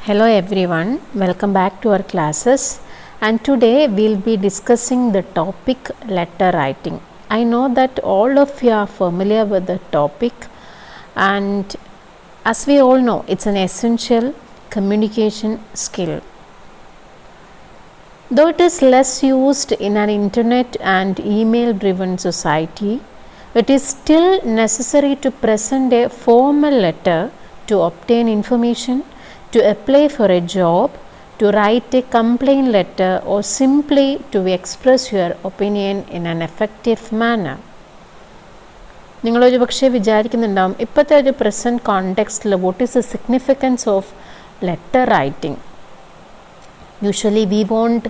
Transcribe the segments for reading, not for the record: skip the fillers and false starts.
Hello everyone, welcome back to our classes, and today we'll be discussing the topic letter writing. I know that all of you are familiar with the topic, and as we all know, it's an essential communication skill. Though it is less used in an internet and email driven society, it is still necessary to present a formal letter to obtain information, to apply for a job, to write a complaint letter, or simply to express your opinion in an effective manner. നിങ്ങളൊരു പക്ഷേ വിചാരിക്കുന്നുണ്ടാവും ഇപ്പോഴത്തെ ഒരു present കോണ്ടെക്സ്റ്റിൽ what is the significance of letter writing. Usually we won't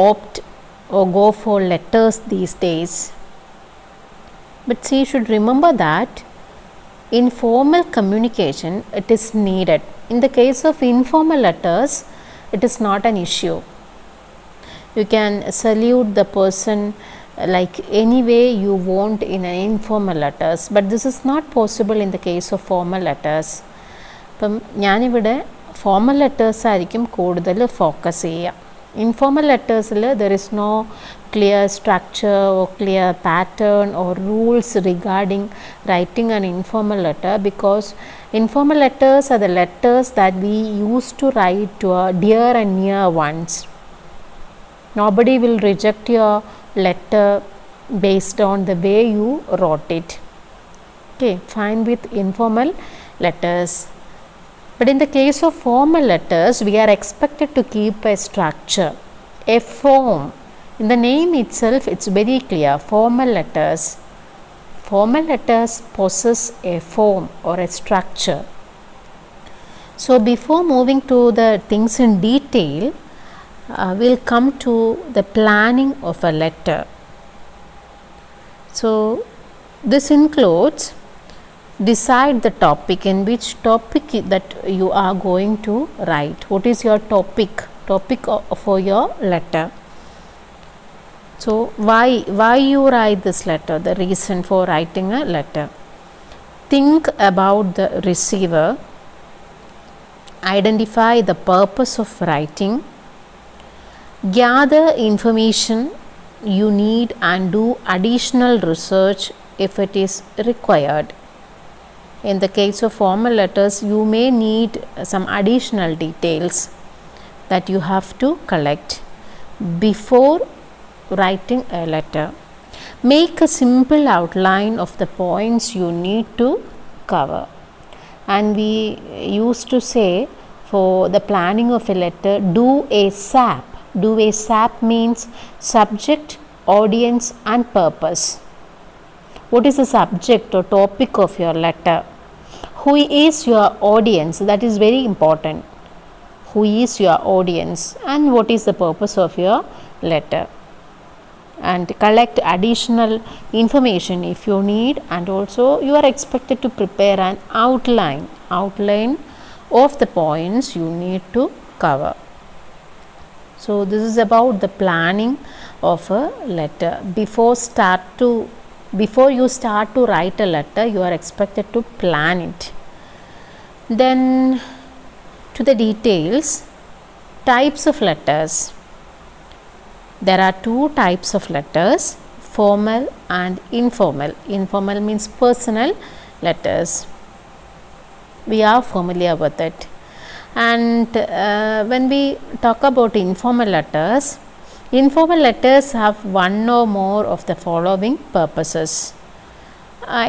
opt or go for letters these days. But you should remember that in formal communication it is needed. In the case of informal letters, it is not an issue. You can salute the person like any way you want in an informal letters, but this is not possible in the case of formal letters. അപ്പം ഞാനിവിടെ formal letters ആയിരിക്കും കൂടുതൽ focus ചെയ്യുക. Informal ലെറ്റേഴ്സിൽ there is no clear structure or clear pattern or rules regarding writing an informal letter, because informal letters are the letters that we used to write to our dear and near ones. Nobody will reject your letter based on the way you wrote it. Okay, fine with informal letters. But in the case of formal letters, we are expected to keep a structure, a form. In the name itself, it's very clear, formal letters. Formal letters possess a form or a structure. So before moving to the things in detail, we'll come to the planning of a letter. So this includes decide the topic, in which topic that you are going to write. What is your topic for your letter? So why you write this letter, the reason for writing a letter. Think about the receiver, identify the purpose of writing, gather information you need and do additional research if it is required. In the case of formal letters, you may need some additional details that you have to collect before writing a letter. Make a simple outline of the points you need to cover. And we used to say for the planning of a letter, do a SAP. Do a SAP means subject, audience and purpose. What is the subject or topic of your letter? Who is your audience? That is very important. Who is your audience and what is the purpose of your letter? And collect additional information if you need, and also you are expected to prepare an outline of the points you need to cover. So this is about the planning of a letter. Before you start to write a letter, you are expected to plan it. Then to the details. Types of letters. There are two types of letters, formal and informal. Informal means personal letters. We are familiar with it. And when we talk about informal letters have one or more of the following purposes.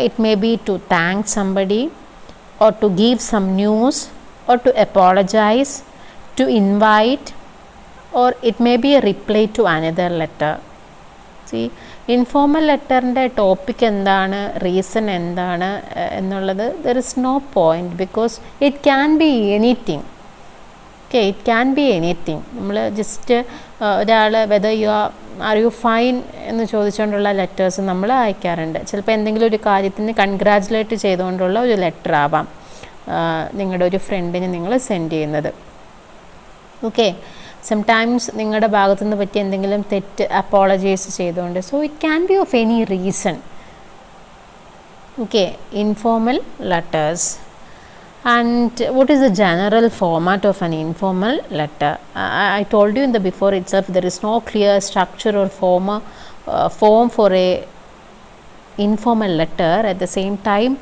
It may be to thank somebody, or to give some news, or to apologize, to invite, or it may be a reply to another letter. See, informal letterൻ്റെ topic എന്താണ്, reason എന്താണ് എന്നുള്ളത് there is no point, because it can be anything. Okay, it can be anything. നമ്മൾ just ഒരാൾ whether are you fine എന്ന് ചോദിച്ചുകൊണ്ടുള്ള letters നമ്മൾ അയക്കാറുണ്ട്. ചിലപ്പോൾ എന്തെങ്കിലും ഒരു കാര്യത്തിന് കൺഗ്രാജുലേറ്റ് ചെയ്തുകൊണ്ടുള്ള ഒരു ലെറ്റർ ആവാം നിങ്ങളുടെ ഒരു ഫ്രണ്ടിന് നിങ്ങൾ സെൻഡ് ചെയ്യുന്നത്. ഓക്കെ, സംടൈംസ് നിങ്ങളുടെ ഭാഗത്തു നിന്ന് പറ്റിയ എന്തെങ്കിലും തെറ്റ് അപ്പോളജൈസ് ചെയ്തുകൊണ്ട്. So it can be of any reason. Okay, informal letters. And what is the general format of an informal letter? I told you in the before itself, there is no clear structure or form for a informal letter. At the same time,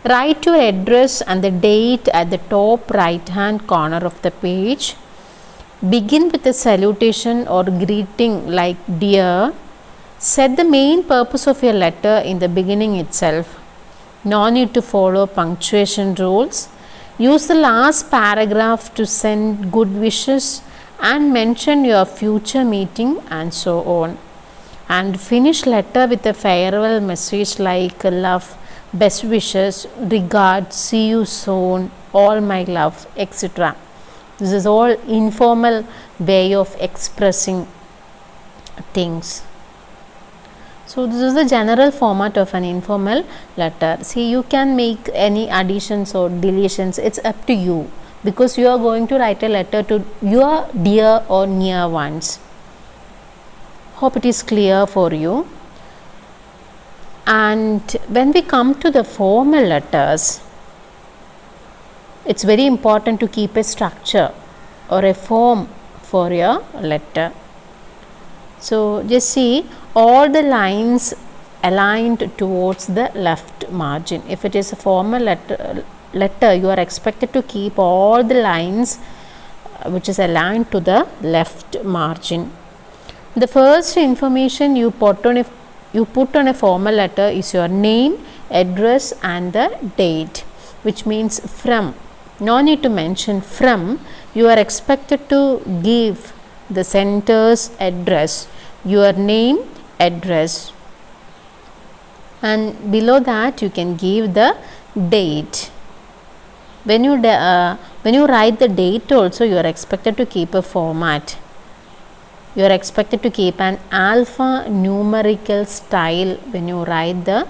write your address and the date at the top right hand corner of the page. Begin with a salutation or greeting like dear. Set the main purpose of your letter in the beginning itself. No need to follow punctuation rules. Use the last paragraph to send good wishes and mention your future meeting and so on. And finish letter with a farewell message like love, best wishes, regards, see you soon, all my love, etc. This is all informal way of expressing things. So this is the general format of an informal letter. See, you can make any additions or deletions. It's up to you, because you are going to write a letter to your dear or near ones. Hope it is clear for you. And when we come to the formal letters, it's very important to keep a structure or a form for your letter. So just see, all the lines aligned towards the left margin. If it is a formal letter, you are expected to keep all the lines which is aligned to the left margin. The first information you put on a formal letter is your name, address and the date, which means from. No need to mention from. You are expected to give the sender's address, your name, address, and below that you can give the date. When you write the date also, you are expected to keep a format. You are expected to keep an alphanumerical style when you write the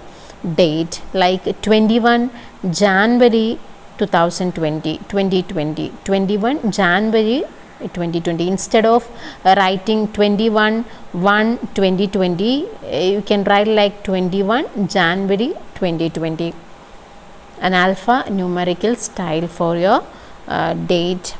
date, like 21 January 2020, 21 January 2020. Instead of writing 21/1/2020, you can write like 21 January 2020, an alphanumerical style for your date.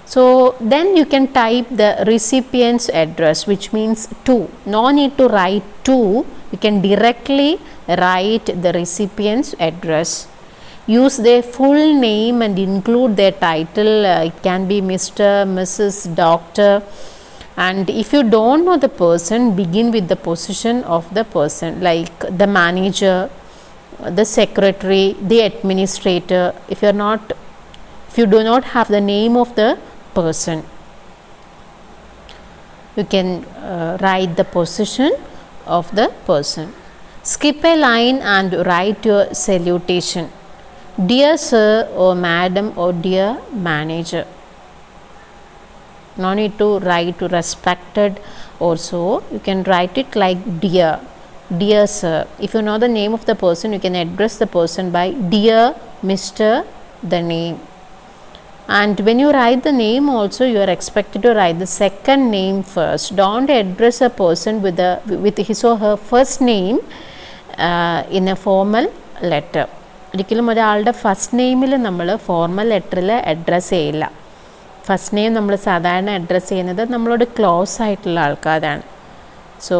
So then you can type the recipient's address, which means to. No need to write to, you can directly write the recipient's address. Use their full name and include their title. It can be Mr., Mrs., Doctor. And if you don't know the person, begin with the position of the person, like the manager, the secretary, the administrator. If you do not have the name of the person, you can write the position of the person. Skip a line and write your salutation. Dear sir or madam or dear manager. No need to write to respected also. You can write it like dear. Dear sir. If you know the name of the person, you can address the person by dear Mr., the name. And when you write the name also, you are expected to write the second name first. Don't address a person with his or her first name in a formal letter. ഒരിക്കലും ഒരാളുടെ first നെയിമിൽ നമ്മൾ formal ലെറ്ററിൽ address ചെയ്യില്ല. First name നമ്മൾ സാധാരണ address ചെയ്യുന്നത് നമ്മളോട് close ആയിട്ടുള്ള ആൾക്കാരാണ്. So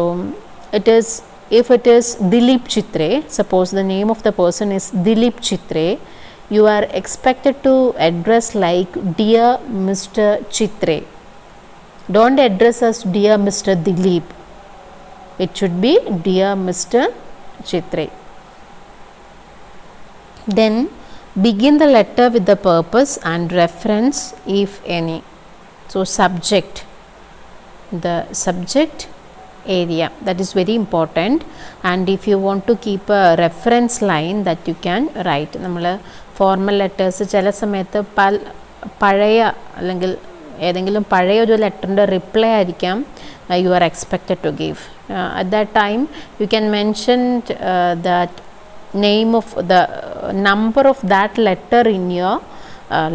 if it is Dilip Chitre, suppose the name of the person is Dilip Chitre, you are expected to address like dear Mr. Chitre. Don't address as dear Mr. Dilip. It should be dear Mr. Chitre. Then begin the letter with the purpose and reference, if any. So subject, the subject area, that is very important. And if you want to keep a reference line, that you can write. നമ്മൾ formal letters ചില സമയത്ത് പഴയ അല്ലെങ്കിൽ ഏതെങ്കിലും പഴയ ഒരു ലെറ്ററിൻ്റെ reply ആയിരിക്കാം you are expected to give. At that time you can mention that name of the number of that letter in your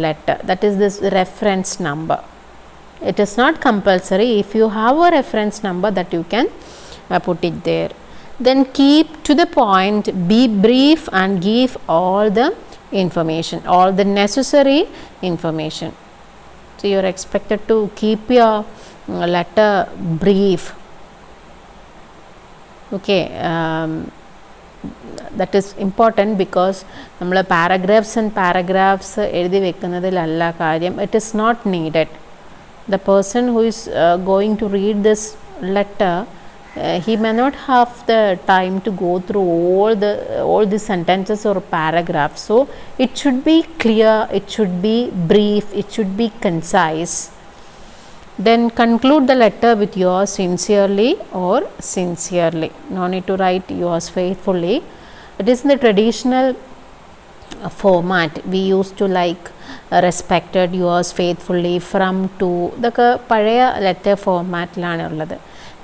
letter, that is this reference number. It is not compulsory. If you have a reference number, that you can put it there. Then keep to the point, be brief and give all the information, all the necessary information. So you are expected to keep your letter brief. Okay, that is important because നമ്മൾ paragraphs and paragraphs എഴുതി വെക്കുന്നതിലല്ല കാര്യം. It is not needed. The person who is going to read this letter, he may not have the time to go through all the sentences or paragraphs. So it should be clear, it should be brief, it should be concise. Then conclude the letter with yours sincerely or sincerely. No need to write yours faithfully. It is in the traditional format. We used to like respected, yours faithfully, from, to. ഇതൊക്കെ പഴയ letter ഫോർമാറ്റിലാണ് ഉള്ളത്.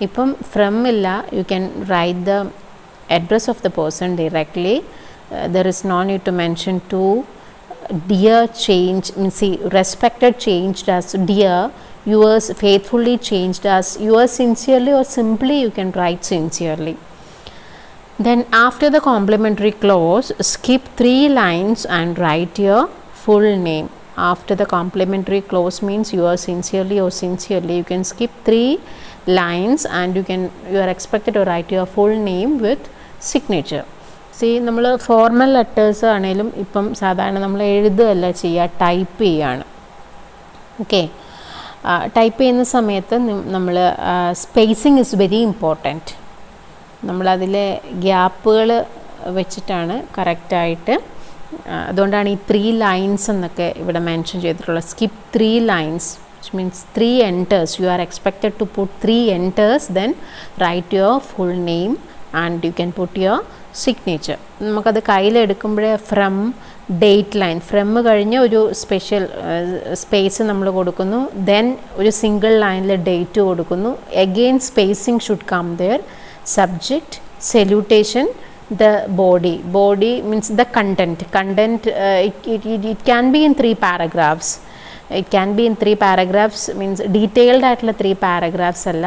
ഇപ്പം from ഇല്ല, you can write the address of the person directly. There is no need to mention to. Dear change means respected changed as dear, yours faithfully changed as yours sincerely, or simply you can write sincerely. Then after the complimentary clause, skip 3 lines and write your full name. After the complimentary clause means yours sincerely or sincerely, you can skip 3 lines and you are expected to write your full name with signature. See, നമ്മൾ formal letters ആണെങ്കിലും ഇപ്പം സാധാരണ നമ്മൾ എഴുതുകയല്ല ചെയ്യുക, type ചെയ്യാണ്. Okay, type ചെയ്യുന്ന സമയത്ത് നമ്മൾ സ്പേസിങ് ഇസ് വെരി ഇമ്പോർട്ടൻറ്റ്. നമ്മളതിലെ ഗ്യാപ്പുകൾ വെച്ചിട്ടാണ് കറക്റ്റായിട്ട്, അതുകൊണ്ടാണ് ഈ 3 ലൈൻസ് എന്നൊക്കെ ഇവിടെ മെൻഷൻ ചെയ്തിട്ടുള്ളത്. Skip 3 lines, which means 3 enters. You are expected to put 3 enters, then write your full name and you can put your signature. നമുക്കത് കയ്യിലെടുക്കുമ്പോഴേ ഫ്രം, ഡേറ്റ് ലൈൻ, ഫ്രം കഴിഞ്ഞ് ഒരു സ്പെഷ്യൽ സ്പേസ് നമ്മൾ കൊടുക്കുന്നു, ദെൻ ഒരു single ലൈനിൽ date കൊടുക്കുന്നു, again spacing should come there, subject, salutation, the body means the content, it can be in 3 paragraphs. It can be in 3 paragraphs means detailed ആയിട്ടുള്ള 3 paragraphs അല്ല.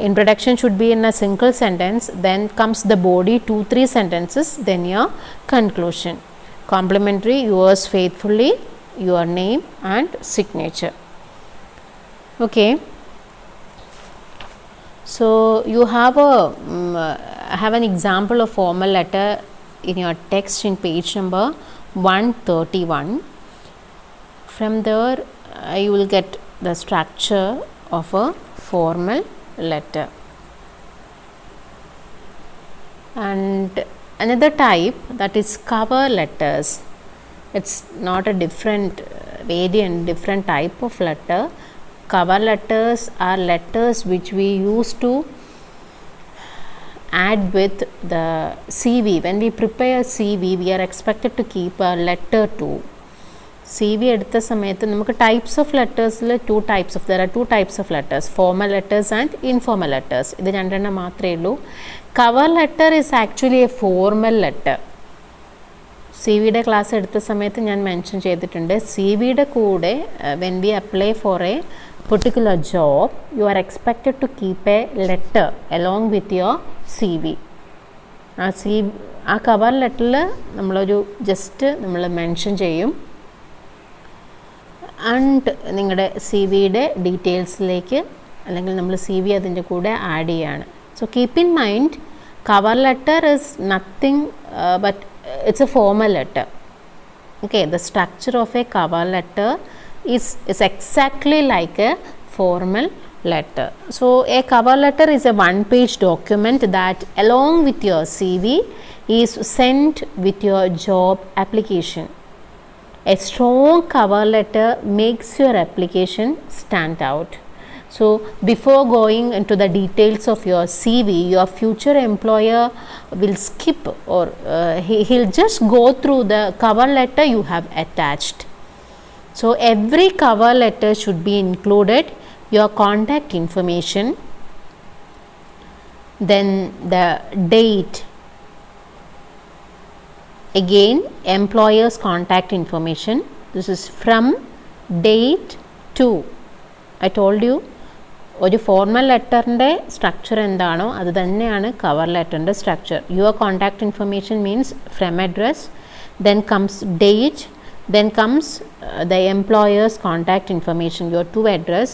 Introduction should be in a single sentence, then comes the body, 2-3 sentences, then your conclusion. Complimentary, yours faithfully, your name and signature. Okay, so you have an example of formal letter in your text in page number 131. From there you will get the structure of a formal letter. And another type, that is cover letters. It's not a different variant, different type of letter. Cover letters are letters which we use to add with the CV. When we prepare CV, we are expected to keep a letter too. CV എടുത്ത സമയത്ത് നമുക്ക് types of ലെറ്റേഴ്സിൽ there are two types of letters, formal letters and informal letters. ഇത് രണ്ടെണ്ണം മാത്രമേ ഉള്ളൂ. Cover letter is actually a formal letter. CV-യുടെ class എടുത്ത സമയത്ത് ഞാൻ മെൻഷൻ ചെയ്തിട്ടുണ്ട്, CV-യുടെ കൂടെ when we apply for a particular job, you are expected to keep a letter along with your CV. ആ കവർ ലെറ്ററിൽ നമ്മളൊരു ജസ്റ്റ് നമ്മൾ മെൻഷൻ ചെയ്യും, ആൻഡ് നിങ്ങളുടെ CV-യുടെ ഡീറ്റെയിൽസിലേക്ക് അല്ലെങ്കിൽ നമ്മൾ CV അതിൻ്റെ കൂടെ ആഡ് ചെയ്യാണ്. So keep in mind, cover letter is nothing but it's a formal letter. Okay, the structure of a cover letter is exactly like a formal letter. So a cover letter is a one-page document that along with your CV is sent with your job application. A strong cover letter makes your application stand out. So before going into the details of your CV, your future employer will skip or he'll just go through the cover letter you have attached. So every cover letter should be included your contact information, then the date, again employer's contact information. This is from, date to. I told you, ഒരു formal ലെറ്ററിൻ്റെ structure എന്താണോ അത് തന്നെയാണ് cover ലെറ്ററിൻ്റെ structure. Your contact information means from address, then comes date, then comes the employer's contact information, your to address.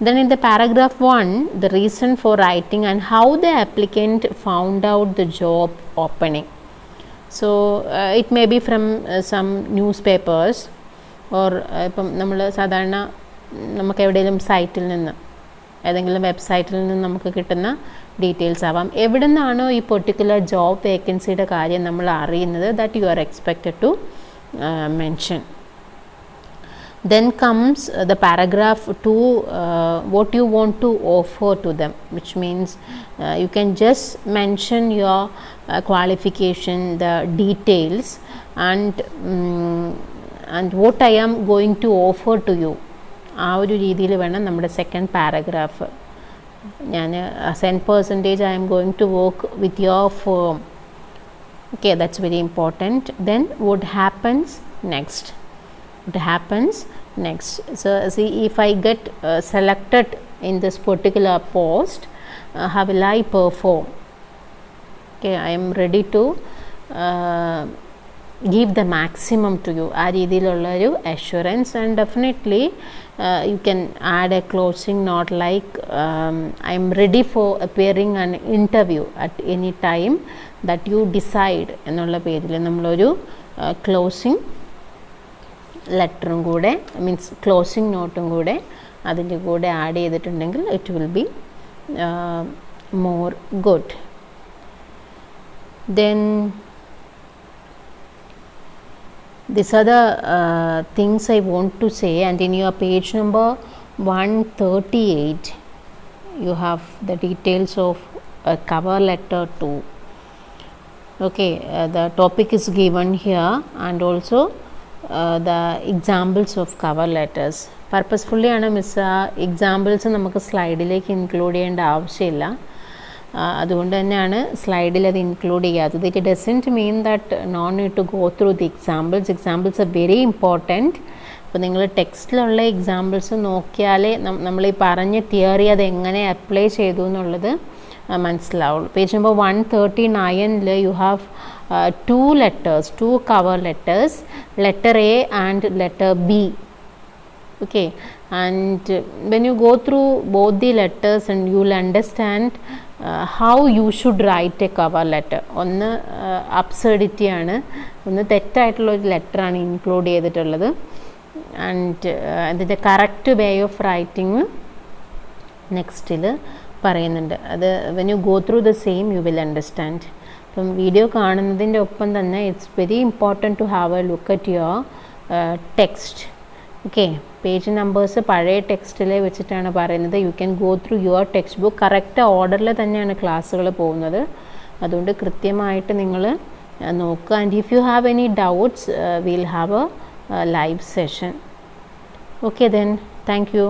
Then in the paragraph 1, the reason for writing and how the applicant found out the job opening. So it may be from some newspapers or ഇപ്പം നമ്മൾ സാധാരണ നമുക്ക് എവിടെയെങ്കിലും സൈറ്റിൽ നിന്ന് ഏതെങ്കിലും വെബ്സൈറ്റിൽ നിന്ന് നമുക്ക് കിട്ടുന്ന ഡീറ്റെയിൽസ് ആവാം. എവിടെ നിന്നാണോ ഈ പെർട്ടിക്കുലർ ജോബ് വേക്കൻസിയുടെ കാര്യം നമ്മൾ അറിയുന്നത്, that you are expected to mention. Then comes the paragraph 2, what you want to offer to them, which means you can just mention your qualification, the details, and what I am going to offer to you. ആ ഒരു രീതിയിൽ വേണം നമ്മുടെ second paragraph. ഞാൻ %, I am going to work with your firm. Okay, that's very important. Then what happens next? What happens next? So see, if I get selected in this particular post, how will I perform? Okay, I am ready to give the maximum to you. ആ രീതിയിലുള്ള ഒരു assurance, and definitely you can add a closing note like I am ready for appearing an interview at any time that you decide എന്നുള്ള പേരിൽ നമ്മളൊരു closing ലെറ്ററും കൂടെ, means closing നോട്ടും കൂടെ അതിൻ്റെ കൂടെ ആഡ് ചെയ്തിട്ടുണ്ടെങ്കിൽ it will be more good. Then these are the things I want to say, and in your page number 138 you have the details of a cover letter too. Okay, the topic is given here, and also the examples of cover letters. Purposefully ആണ് miss ആ examples നമുക്ക് സ്ലൈഡിലേക്ക് include ചെയ്യേണ്ട ആവശ്യമില്ല. അതുകൊണ്ട് തന്നെയാണ് സ്ലൈഡിൽ അത് ഇൻക്ലൂഡ് ചെയ്യാത്തത്. It doesn't mean that no need to go through the examples. Examples are very important. അപ്പോൾ നിങ്ങൾ ടെക്സ്റ്റിലുള്ള എക്സാമ്പിൾസ് നോക്കിയാലേ നമ്മൾ ഈ പറഞ്ഞ തിയറി അത് എങ്ങനെ അപ്ലൈ ചെയ്തു എന്നുള്ളത് മനസ്സിലാവുള്ളൂ. Page number 139 you have two letters, two cover letters, letter A and letter B. Okay, and when you go through both the letters, and you will understand how you should write a cover letter. ഒന്ന് absurdity ആണ്, ഒന്ന് തെറ്റായിട്ടുള്ളൊരു ലെറ്ററാണ് include ചെയ്തിട്ടുള്ളത്. And അതിൻ്റെ correct way of writing നെക്സ്റ്റിൽ പറയുന്നുണ്ട്. അത് when you go through the same you will understand. അപ്പം വീഡിയോ കാണുന്നതിൻ്റെ ഒപ്പം തന്നെ it's very important to have a look at your text. Okay, page numbers പഴയ ടെക്സ്റ്റിൽ വെച്ചിട്ടാണ് പറയുന്നത്. You can go through your text book. Correct ഓർഡറിൽ തന്നെയാണ് ക്ലാസ്സുകൾ പോകുന്നത്. അതുകൊണ്ട് കൃത്യമായിട്ട് നിങ്ങൾ നോക്കുക. And if you have any doubts will have A live session. Okay, then thank you.